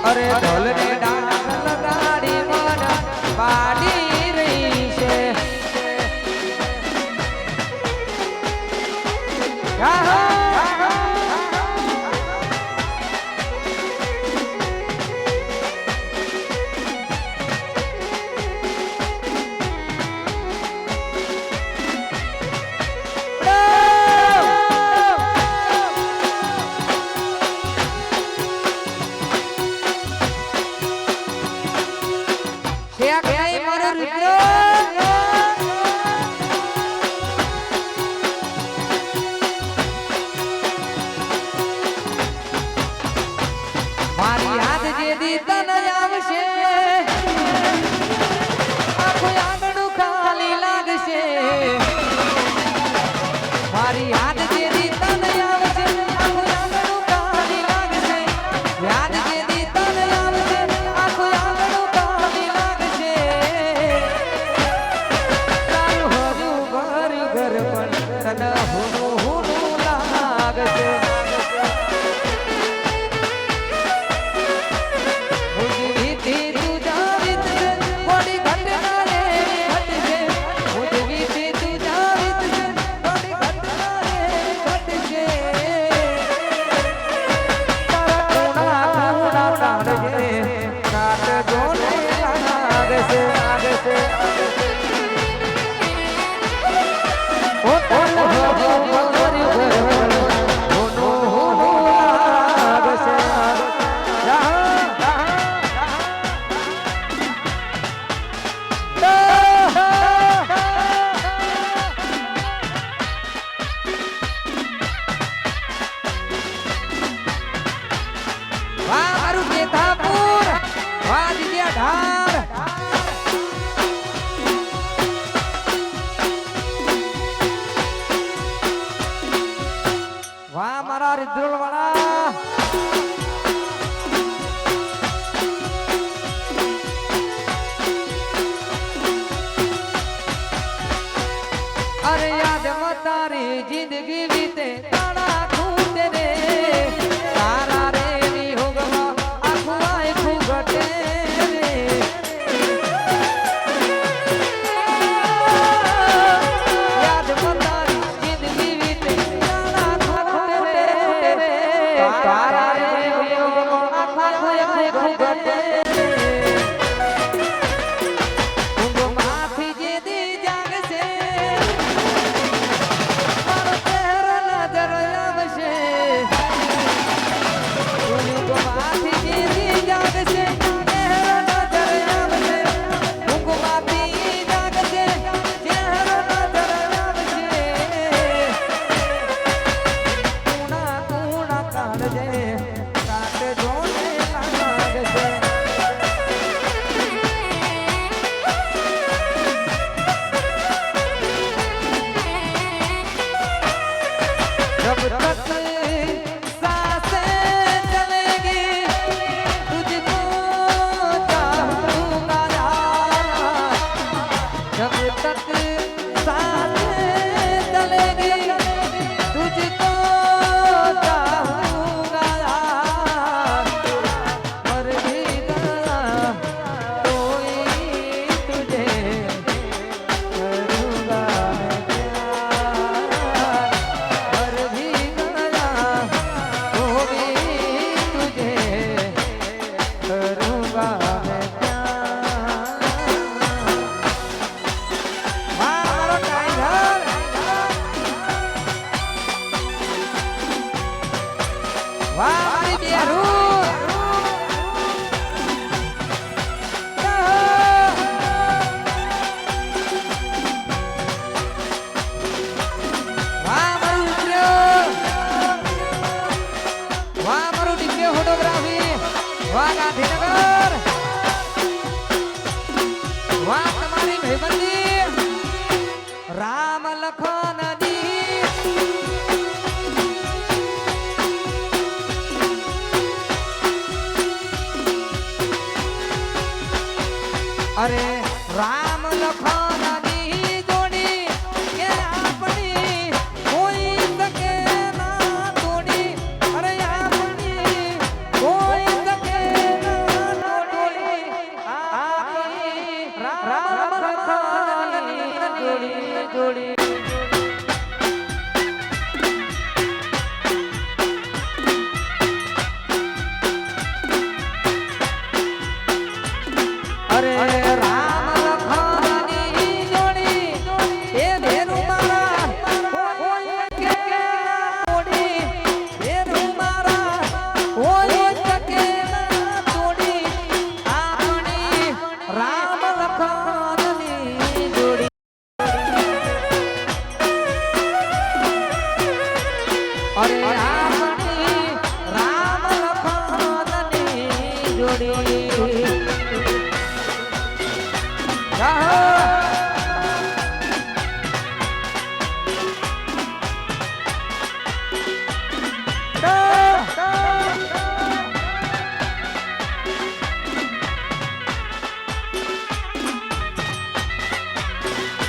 અરે ઢોલ ને ડાંગ લગાડી મન પાડી રહી છે. મારી હાથ જે દી તન આવશે આખું આંગણું ખાલી લાગશે. મારી હાથ જે દી તન આવશે આખું આંગણું ખાલી લાગશે. યાદ જે દી તન આવશે આખું આંગણું ખાલી લાગશે. તારું હરું ભર્યું ઘર પણ તને હુનું હુનું લાગશે. Oh, વાહ રિદ્રોલ વાળા અરે યાદ તારી જિંદગી વીતે તારા ખૂટે રે તારા રે ની હોગમાં આખું આખું ઘટે રે યાદ તારી જિંદગી વીતે તારા ખૂટે રે તારા રે ની હોગમાં આખું આખું ઘટે રામ લખન અરે રામ લખન ની જોડી કે આપણી કોઈ શકે ના તોડી અરે આપણી કોઈ શકે ના તોડી આપણી રામ લખન ની જોડી અરે રામ લખન ની જોડી એ ધેરુ મારા કોઈ કે તોડી ધેરુ મારા કોઈ કે તોડી આપણી રામ લખન ની જોડી અરે આપણી રામ લખન ની જોડી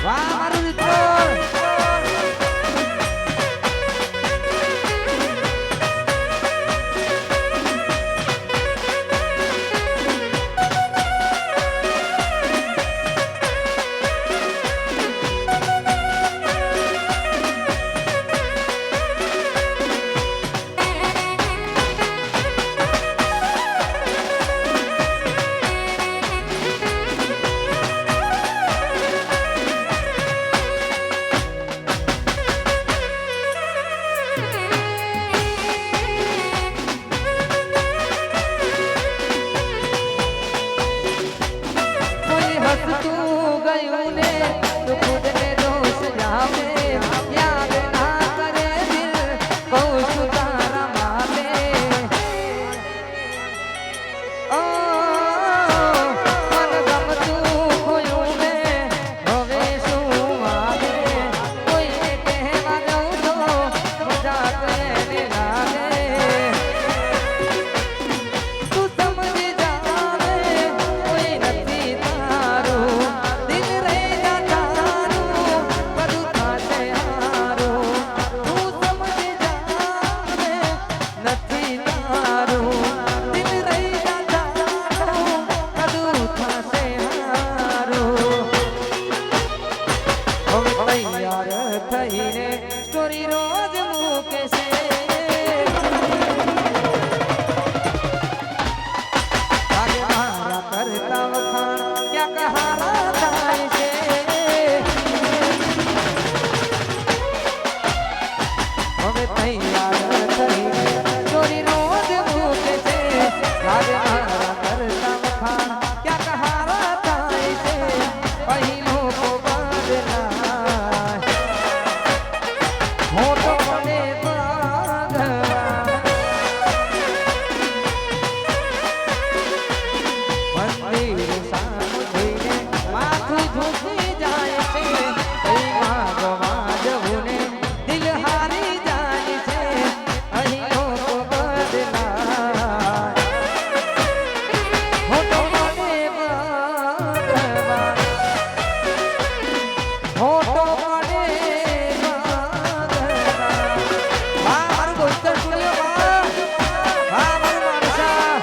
વાહ મારું મિત્રો ચોરી રોજ મૂકે છે આગે મારા કરતા વખાણ ક્યાંક હારા થાય છે હવે તૈયાર થઈને ચોરી રોજ મૂકે છે આગે મારા કરતા વખાણ ક્યાંક હારા થાય છે અહીં લોકો બદલાય મોટો બને મંદિર સામું જોઈને માથું ઝૂકી જાય છે અહીં માગવા જવું ને દિલ હારી જાય છે અહીં લોકો બદલાય મોટો બને મોટો બને મારું બોલતર સુન્યો મારું માણસા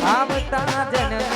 આવતા જન્મે